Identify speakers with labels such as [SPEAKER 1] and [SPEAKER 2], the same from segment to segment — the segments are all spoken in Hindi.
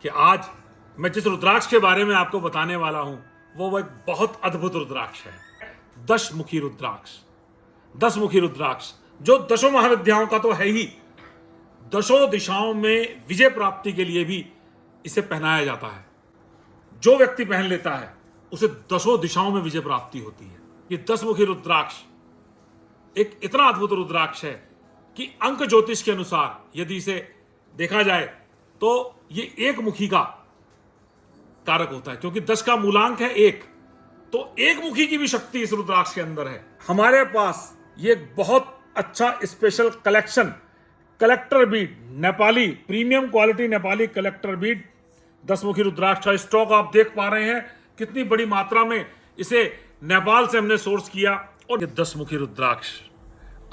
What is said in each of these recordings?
[SPEAKER 1] कि आज मैं जिस रुद्राक्ष के बारे में आपको बताने वाला हूं वो एक बहुत अद्भुत रुद्राक्ष है। दशमुखी रुद्राक्ष। दशमुखी रुद्राक्ष जो दशों महाविद्याओं का तो है ही, दशों दिशाओं में विजय प्राप्ति के लिए भी इसे पहनाया जाता है। जो व्यक्ति पहन लेता है उसे दशों दिशाओं में विजय प्राप्ति होती है। ये दशमुखी रुद्राक्ष एक इतना अद्भुत रुद्राक्ष है कि अंक ज्योतिष के अनुसार यदि इसे देखा जाए तो ये एक मुखी का कारक होता है, क्योंकि 10 का मूलांक है 1, तो एक मुखी की भी शक्ति इस रुद्राक्ष के अंदर है। हमारे पास ये एक बहुत अच्छा special collection collector bead, Nepali premium quality Nepali collector bead दशमुखी रुद्राक्ष का स्टॉक आप देख पा रहे हैं। कितनी बड़ी मात्रा में इसे नेपाल से हमने सोर्स किया। और ये दशमुखी रुद्राक्ष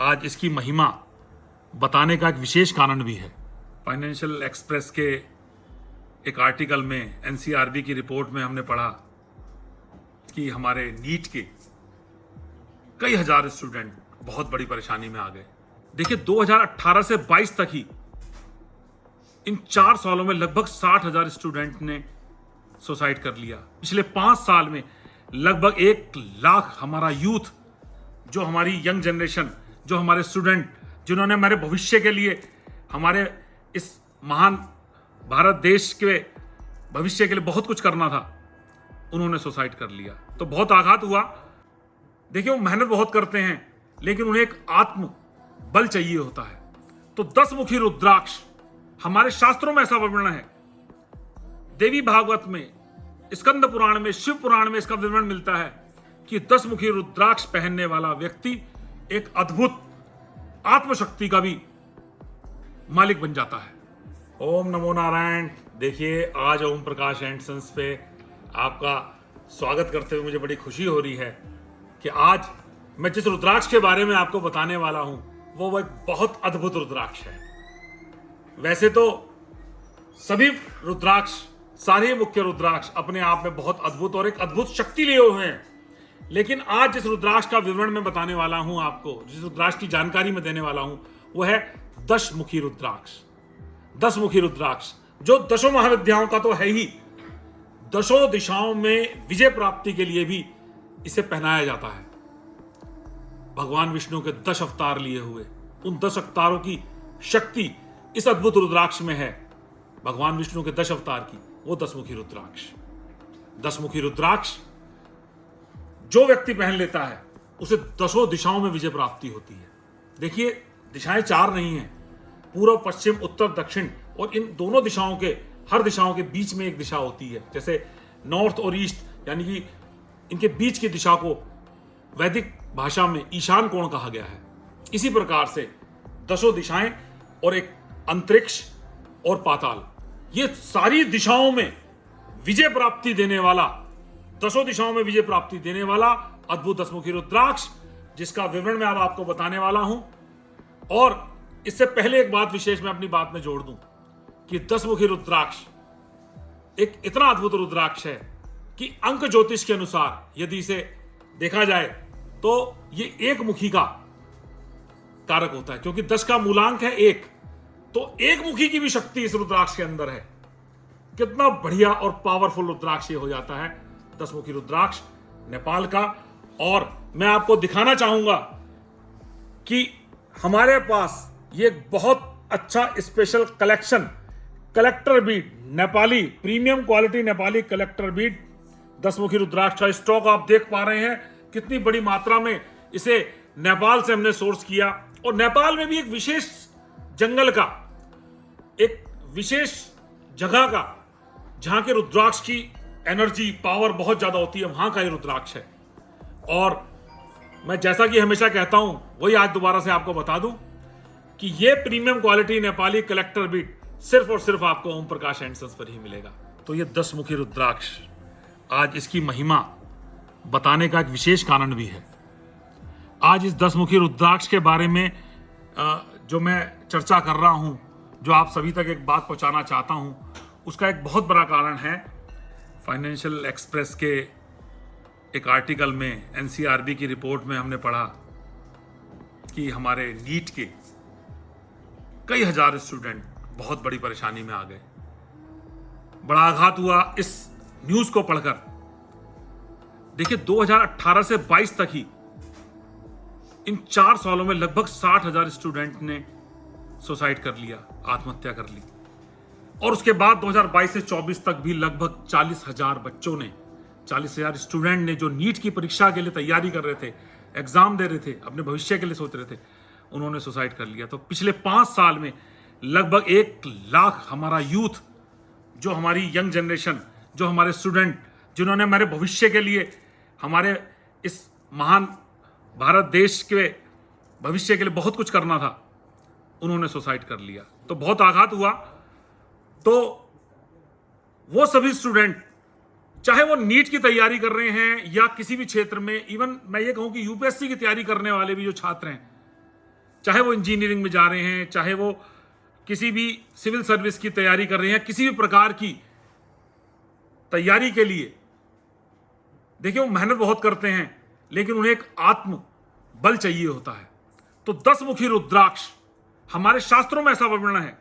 [SPEAKER 1] आज इसकी महिमा बताने का एक विशेष कारण भी है। फाइनेंशियल एक्सप्रेस के एक आर्टिकल में एनसीआरबी की रिपोर्ट में हमने पढ़ा कि हमारे नीट के कई हजार स्टूडेंट बहुत बड़ी परेशानी में आ गए। देखिए 2018 से 22 तक ही इन 4 सालों में लगभग 60,000 स्टूडेंट ने सुसाइड कर लिया। पिछले 5 साल में लगभग 1 लाख हमारा यूथ, जो हमारी यंग जनरेशन, जो हमारे स्टूडेंट, जिन्होंने हमारे भविष्य के लिए, हमारे इस महान भारत देश के भविष्य के लिए बहुत कुछ करना था, उन्होंने सुसाइड कर लिया। तो बहुत आघात हुआ। देखिए वो मेहनत बहुत करते हैं लेकिन उन्हें एक आत्म बल चाहिए होता है। तो दशमुखी रुद्राक्ष, हमारे शास्त्रों में ऐसा वर्णन है, देवी भागवत में, स्कंद पुराण में, शिव पुराण में इसका विवरण मिलता है कि दशमुखी रुद्राक्ष पहनने वाला व्यक्ति एक अद्भुत आत्मशक्ति का भी मालिक बन जाता है। ओम नमो नारायण। देखिए आज ओम प्रकाश एंड सन्स पे आपका स्वागत करते हुए मुझे बड़ी खुशी हो रही है कि आज मैं जिस रुद्राक्ष के बारे में आपको बताने वाला हूं वो एक बहुत अद्भुत रुद्राक्ष है। वैसे तो सभी रुद्राक्ष, सारे मुख्य रुद्राक्ष अपने आप में बहुत अद्भुत और एक अद्भुत शक्ति लिए हुए हैं, लेकिन आज जिस रुद्राक्ष का विवरण मैं बताने वाला हूं आपको, जिस रुद्राक्ष की जानकारी मैं देने वाला हूं वो है दशमुखी रुद्राक्ष। दशमुखी रुद्राक्ष जो दशों महाविद्याओं का तो है ही, दशों दिशाओं में विजय प्राप्ति के लिए भी इसे पहनाया जाता है। भगवान विष्णु के 10 अवतार लिए हुए, उन 10 अवतारों की शक्ति इस अद्भुत रुद्राक्ष में है। भगवान विष्णु के 10 अवतार की वो दशमुखी रुद्राक्ष। दशमुखी रुद्राक्ष जो व्यक्ति पहन लेता है उसे दशों दिशाओं में विजय प्राप्ति होती है। देखिए दिशाएं 4 नहीं हैं, पूर्व, पश्चिम, उत्तर, दक्षिण, और इन दोनों दिशाओं के, हर दिशाओं के बीच में एक दिशा होती है। जैसे नॉर्थ और ईस्ट, यानी कि इनके बीच की दिशा को वैदिक भाषा में ईशान कोण कहा गया है। इसी प्रकार से दशों दिशाएं और एक अंतरिक्ष और पाताल, ये सारी दिशाओं में विजय प्राप्ति देने वाला, दशों दिशाओं में विजय प्राप्ति देने वाला अद्भुत दशमुखी रुद्राक्ष, जिसका विवरण मैं अब आपको बताने वाला हूं। और इससे पहले एक बात विशेष मैं अपनी बात में जोड़ दूं कि दशमुखी रुद्राक्ष एक इतना अद्भुत रुद्राक्ष है कि अंक ज्योतिष के अनुसार यदि इसे देखा जाए तो ये एक मुखी का कारक होता है, क्योंकि 10 का मूलांक है 1, तो एक मुखी की भी शक्ति इस रुद्राक्ष के अंदर है। कितना बढ़िया और पावरफुल रुद्राक्ष ये हो जाता है, दशमुखी रुद्राक्ष नेपाल का। और मैं आपको दिखाना चाहूंगा कि हमारे पास ये एक बहुत अच्छा special collection collector bead, Nepali premium quality Nepali collector bead दशमुखी रुद्राक्ष का स्टॉक आप देख पा रहे हैं। कितनी बड़ी मात्रा में इसे नेपाल से हमने सोर्स किया, और नेपाल में भी एक विशेष जंगल का, एक विशेष जगह का, जहां के रुद्राक्ष की एनर्जी, पावर बहुत ज्यादा होती है, वहां का ये रुद्राक्ष है। और मैं जैसा कि हमेशा कहता हूं वही आज दोबारा से आपको बता दूं कि ये premium quality Nepali collector bead सिर्फ और सिर्फ आपको ओम प्रकाश एंड सन्स पर ही मिलेगा। तो ये दशमुखी रुद्राक्ष आज इसकी महिमा बताने का एक विशेष कारण भी है। आज इस दशमुखी रुद्राक्ष के बारे में जो मैं चर्चा कर रहा हूं, जो आप सभी तक एक बात पहुंचाना चाहता हूं, उसका एक बहुत बड़ा कारण है फाइनेंशियल एक्सप्रेस के एक आर्टिकल में, एनसीआरबी की रिपोर्ट में हमने पढ़ा कि हमारे नीट के कई हजार स्टूडेंट बहुत बड़ी परेशानी में आ गए। बड़ा आघात हुआ इस न्यूज को पढ़कर। देखिए 2018 से 22 तक ही इन 4 सालों में लगभग 60,000 स्टूडेंट ने सुसाइड कर लिया, आत्महत्या कर ली। और उसके बाद 2022 से 24 तक भी लगभग 40,000 बच्चों ने, 40,000 स्टूडेंट ने जो नीट की परीक्षा के लिए तैयारी कर रहे थे, एग्जाम दे रहे थे, अपने भविष्य के लिए सोच रहे थे, उन्होंने सुसाइड कर लिया। तो पिछले 5 साल में लगभग 1 लाख हमारा यूथ, जो हमारी यंग जनरेशन, जो हमारे स्टूडेंट, जिन्होंने हमारे भविष्य के लिए, हमारे इस महान भारत देश के भविष्य के लिए बहुत कुछ करना था, उन्होंने सुसाइड कर लिया। तो बहुत आघात हुआ। तो वो सभी स्टूडेंट, चाहे वो नीट की तैयारी कर रहे हैं या किसी भी क्षेत्र में, इवन मैं ये कहूं कि यूपीएससी की तैयारी करने वाले भी जो छात्र हैं, चाहे वो इंजीनियरिंग में जा रहे हैं, चाहे वो किसी भी सिविल सर्विस की तैयारी कर रहे हैं, किसी भी प्रकार की तैयारी के लिए, देखिए वो मेहनत बहुत करते हैं, लेकिन उन्हें एक आत्म बल चाहिए होता है। तो 10 मुखी रुद्राक्ष, हमारे शास्त्रों में ऐसा वर्णन है,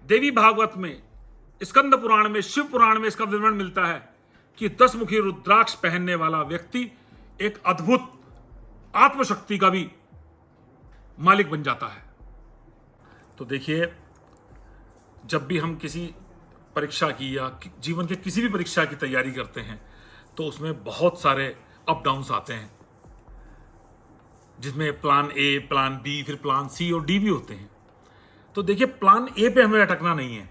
[SPEAKER 1] देवी भागवत में, स्कंद पुराण में, शिव पुराण में इसका विवरण मिलता है कि 10 मुखी रुद्राक्ष पहनने वाला व्यक्ति एक अद्भुत आत्मशक्ति का भी मालिक बन जाता है। तो देखिए, जब भी हम किसी परीक्षा की या जीवन के किसी भी परीक्षा की तैयारी करते हैं तो उसमें बहुत सारे अप डाउन्स आते हैं, जिसमें प्लान ए, प्लान बी, फिर प्लान सी और डी भी होते हैं। तो देखिए, प्लान ए पे हमें अटकना नहीं है।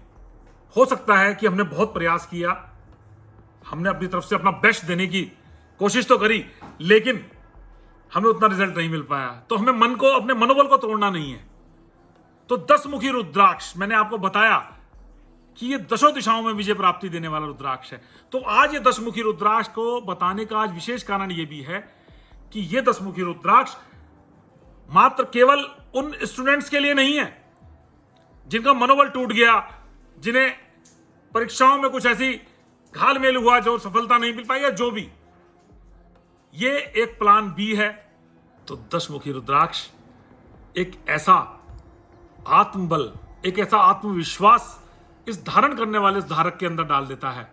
[SPEAKER 1] हो सकता है कि हमने बहुत प्रयास किया, हमने अपनी तरफ से अपना बेस्ट देने की कोशिश तो करी, लेकिन हमें उतना रिजल्ट नहीं मिल पाया। तो हमें मन को, अपने मनोबल को तोड़ना नहीं है। तो 10 मुखी रुद्राक्ष, मैंने आपको बताया कि ये 10 दिशाओं में विजय प्राप्ति देने वाला रुद्राक्ष है। तो आज ये 10 मुखी रुद्राक्ष को बताने का आज विशेष कारण ये भी है कि ये 10 मुखी रुद्राक्ष मात्र केवल उन स्टूडेंट्स के लिए नहीं है जिनका मनोबल टूट गया, जिन्हें परीक्षाओं में कुछ ऐसी घालमेल हुआ जो सफलता नहीं मिल पाई, या जो भी, ये एक प्लान बी है। तो 10 मुखी रुद्राक्ष एक ऐसा आत्मबल, एक ऐसा आत्मविश्वास इस धारण करने वाले इस धारक के अंदर डाल देता है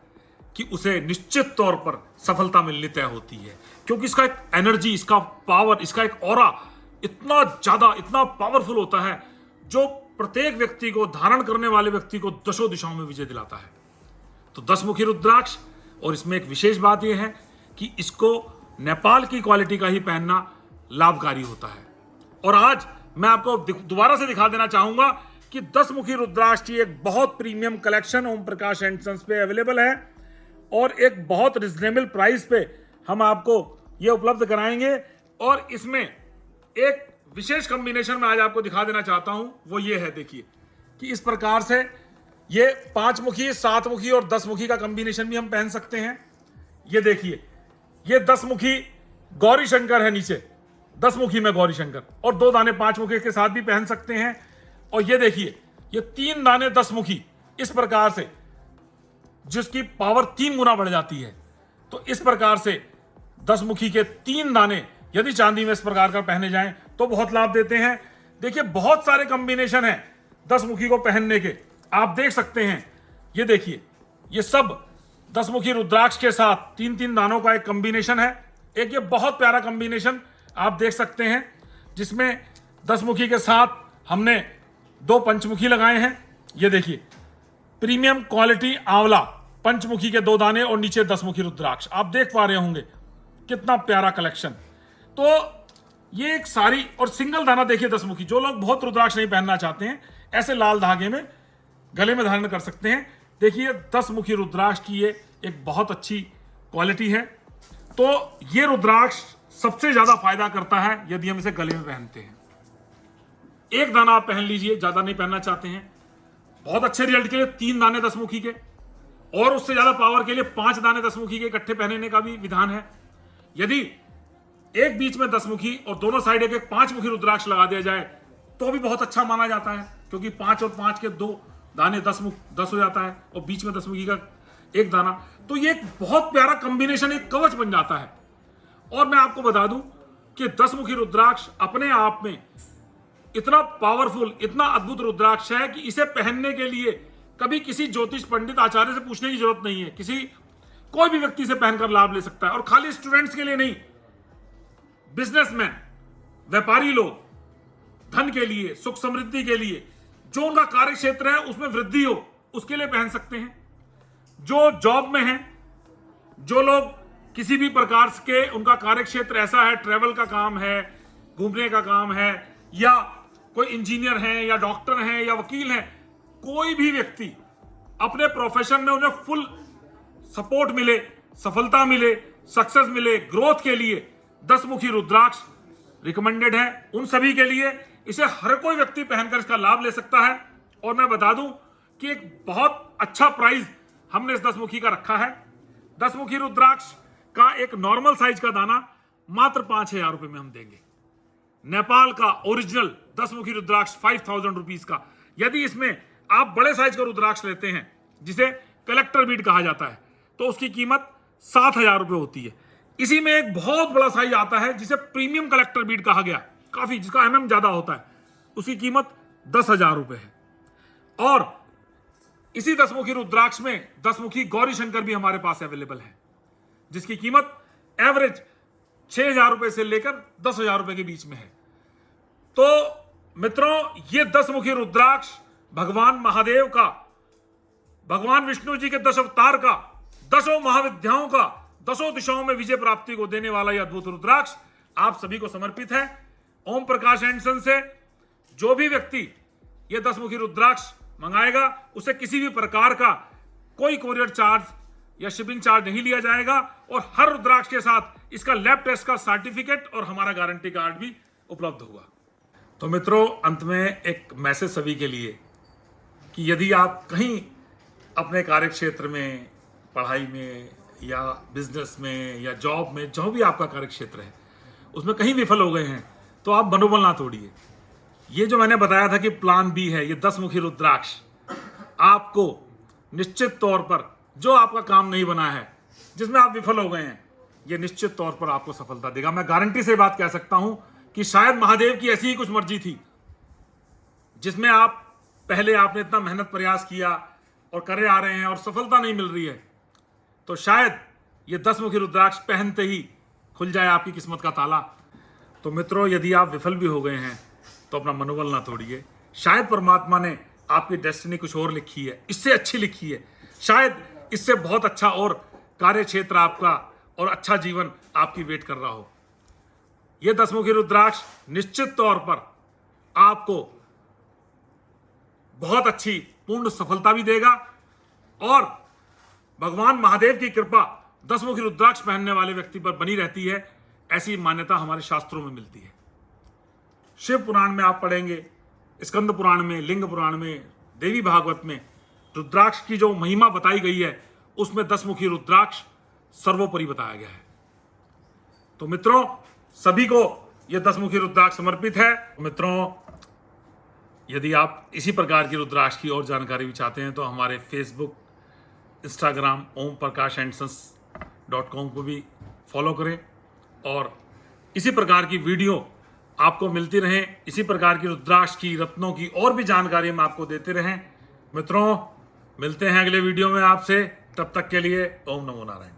[SPEAKER 1] कि उसे निश्चित तौर पर सफलता मिलनी तय होती है, क्योंकि इसका एक एनर्जी, इसका पावर, इसका एक ऑरा इतना ज्यादा, इतना पावरफुल होता है, जो प्रत्येक व्यक्ति को, धारण करने वाले व्यक्ति को 10 दिशाओं में विजय दिलाता है। तो 10 मुखी रुद्राक्ष, और इसमें एक विशेष बात यह है कि इसको नेपाल की क्वालिटी का ही पहनना लाभकारी होता है। और आज मैं आपको दोबारा से दिखा देना चाहूंगा कि 10 मुखी रुद्राक्ष की एक बहुत premium collection Om Prakash and sons पे अवेलेबल है, और एक बहुत रिजनेबल प्राइस पे हम आपको ये उपलब्ध कराएंगे। और इसमें एक विशेष कॉम्बिनेशन में आज आपको दिखा देना चाहता हूं, वो ये है, देखिए कि इस प्रकार से ये 5 मुखी, 7 मुखी और 10 मुखी का कॉम्बिनेशन भी हम पहन सकते हैं। ये देखिए, ये 10 मुखी गौरी शंकर है, नीचे 10 मुखी में गौरी शंकर, और 2 दाने 5 मुखी के साथ भी पहन सकते हैं। और ये देखिए, ये 3 दाने 10 मुखी, इस प्रकार से, जिसकी पावर 3 गुना बढ़ जाती है। तो इस प्रकार से 10 मुखी के 3 दाने यदि चांदी में इस प्रकार का पहने जाएं तो बहुत लाभ देते हैं। देखिए, बहुत सारे कॉम्बिनेशन हैं 10 मुखी को पहनने के, आप देख सकते हैं। ये देखिए, ये सब 10 मुखी रुद्राक्ष के साथ 3-3 दानों का एक कॉम्बिनेशन है। एक ये बहुत प्यारा कॉम्बिनेशन आप देख सकते हैं, जिसमें 10 मुखी के साथ हमने 2 पंचमुखी लगाए हैं। ये देखिए, प्रीमियम क्वालिटी आंवला, पंचमुखी के 2 दाने और नीचे 10 मुखी रुद्राक्ष, आप देख पा रहे होंगे कितना प्यारा कलेक्शन। तो ये एक सारी, और सिंगल दाना देखिए 10 मुखी, जो लोग बहुत रुद्राक्ष नहीं पहनना चाहते हैं, ऐसे लाल धागे में गले में धारण कर सकते हैं। देखिए, 10 मुखी रुद्राक्ष की ये एक बहुत अच्छी क्वालिटी है। तो ये रुद्राक्ष सबसे ज्यादा फायदा करता है यदि हम इसे गले में पहनते हैं। एक दाना आप पहन लीजिए, ज्यादा नहीं पहनना चाहते हैं, बहुत अच्छे रिजल्ट के लिए 3 दाने 10 मुखी के, और उससे ज्यादा पावर के लिए 5 दाने 10 मुखी के इकट्ठे पहनने का भी विधान है। यदि एक बीच में 10 मुखी और दोनों साइड एक 5 मुखी रुद्राक्ष लगा दिया जाए तो भी बहुत अच्छा माना जाता है, क्योंकि 5 और 5 के 2 दाने 10 हो जाता है, और बीच में 10 मुखी का एक दाना। तो ये एक बहुत प्यारा कॉम्बिनेशन, एक कवच बन जाता है। और मैं आपको बता दूं कि 10 मुखी रुद्राक्ष अपने आप में इतना पावरफुल, इतना अद्भुत रुद्राक्ष है कि इसे पहनने के लिए कभी किसी ज्योतिष पंडित आचार्य से पूछने की जरूरत नहीं है, कोई भी व्यक्ति से पहनकर लाभ ले सकता है। और खाली स्टूडेंट्स के लिए नहीं, बिजनेसमैन, व्यापारी लोग, धन के लिए, सुख समृद्धि के लिए, जो उनका कार्य क्षेत्र है उसमें वृद्धि हो, उसके लिए पहन सकते हैं। जो जॉब में हैं, जो लोग किसी भी प्रकार के उनका कार्य क्षेत्र ऐसा है, ट्रैवल का काम है, घूमने का काम है, या कोई इंजीनियर हैं या डॉक्टर हैं या वकील हैं, कोई भी व्यक्ति अपने प्रोफेशन में उन्हें फुल सपोर्ट मिले, सफलता मिले, सक्सेस मिले, ग्रोथ के लिए 10 मुखी रुद्राक्ष रिकमेंडेड है। उन सभी के लिए इसे हर कोई व्यक्ति पहनकर इसका लाभ ले सकता है। और मैं बता दूं कि एक बहुत अच्छा प्राइस हमने इस 10 मुखी का रखा है। 10 मुखी रुद्राक्ष का एक नॉर्मल साइज का दाना मात्र 5,000 रुपए में हम देंगे। नेपाल का ओरिजिनल 10 मुखी रुद्राक्ष 5,000 रुपीज का। यदि इसमें आप बड़े साइज का रुद्राक्ष लेते हैं, जिसे कलेक्टर बीड कहा जाता है, तो उसकी कीमत 7,000 रुपए होती है। इसी में एक बहुत बड़ा साइज आता है जिसे प्रीमियम कलेक्टर बीड कहा गया, काफी, जिसका एमएम ज्यादा होता है, उसकी कीमत 10,000 रुपए है। और इसी 10 मुखी रुद्राक्ष में 10 मुखी गौरी शंकर भी हमारे पास अवेलेबल है, जिसकी कीमत एवरेज 6,000 रुपए से लेकर 10,000 रुपए के बीच में है। तो मित्रों, ये 10 मुखी रुद्राक्ष भगवान महादेव का, भगवान विष्णु जी के 10 अवतार का, 10 महाविद्याओं का, 10 दिशाओं में विजय प्राप्ति को देने वाला यह अद्भुत रुद्राक्ष आप सभी को समर्पित है। ओम प्रकाश एंड सन से जो भी व्यक्ति यह 10 मुखी रुद्राक्ष मंगाएगा, उसे किसी भी प्रकार का कोई कोरियर चार्ज या शिपिंग चार्ज नहीं लिया जाएगा। और हर रुद्राक्ष के साथ इसका लैब टेस्ट का सर्टिफिकेट और हमारा गारंटी कार्ड भी उपलब्ध होगा। तो मित्रों, अंत में एक मैसेज सभी के लिए कि यदि आप कहीं अपने कार्य क्षेत्र में, पढ़ाई में या बिजनेस में या जॉब में, जो भी आपका कार्य क्षेत्र है, उसमें कहीं विफल हो गए हैं, तो आप मनोबल ना तोड़िए। ये जो मैंने बताया था कि प्लान बी है, ये 10 मुखी रुद्राक्ष आपको निश्चित तौर पर, जो आपका काम नहीं बना है, जिसमें आप विफल हो गए हैं, ये निश्चित तौर पर आपको सफलता देगा। मैं गारंटी से बात कह सकता हूं कि शायद महादेव की ऐसी ही कुछ मर्जी थी, जिसमें आप पहले आपने इतना मेहनत प्रयास किया और करे आ रहे हैं और सफलता नहीं मिल रही है, तो शायद ये 10 मुखी रुद्राक्ष पहनते ही खुल जाए आपकी किस्मत का ताला। तो मित्रों, यदि आप विफल भी हो गए हैं तो अपना मनोबल ना तोड़िए। शायद परमात्मा ने आपकी डेस्टिनी कुछ और लिखी है, इससे अच्छी लिखी है, शायद इससे बहुत अच्छा और कार्य क्षेत्र आपका और अच्छा जीवन आपकी वेट कर रहा हो। यह 10 मुखी रुद्राक्ष निश्चित तौर पर आपको बहुत अच्छी पूर्ण सफलता भी देगा। और भगवान महादेव की कृपा 10 मुखी रुद्राक्ष पहनने वाले व्यक्ति पर बनी रहती है, ऐसी मान्यता हमारे शास्त्रों में मिलती है। शिव पुराण में आप पढ़ेंगे, स्कंद पुराण में, लिंग पुराण में, देवी भागवत में रुद्राक्ष की जो महिमा बताई गई है, उसमें 10 मुखी रुद्राक्ष सर्वोपरि बताया गया है। तो मित्रों, सभी को यह 10 मुखी रुद्राक्ष समर्पित है। मित्रों, यदि आप इसी प्रकार की रुद्राक्ष की और जानकारी भी चाहते हैं, तो हमारे फेसबुक, इंस्टाग्राम omprkashandsons.com को भी फॉलो करें और इसी प्रकार की वीडियो आपको मिलती रहें। इसी प्रकार की रुद्राक्ष की, रत्नों की और भी जानकारी हम आपको देते रहें। मित्रों, मिलते हैं अगले वीडियो में आपसे। तब तक के लिए ओम नमो नारायण।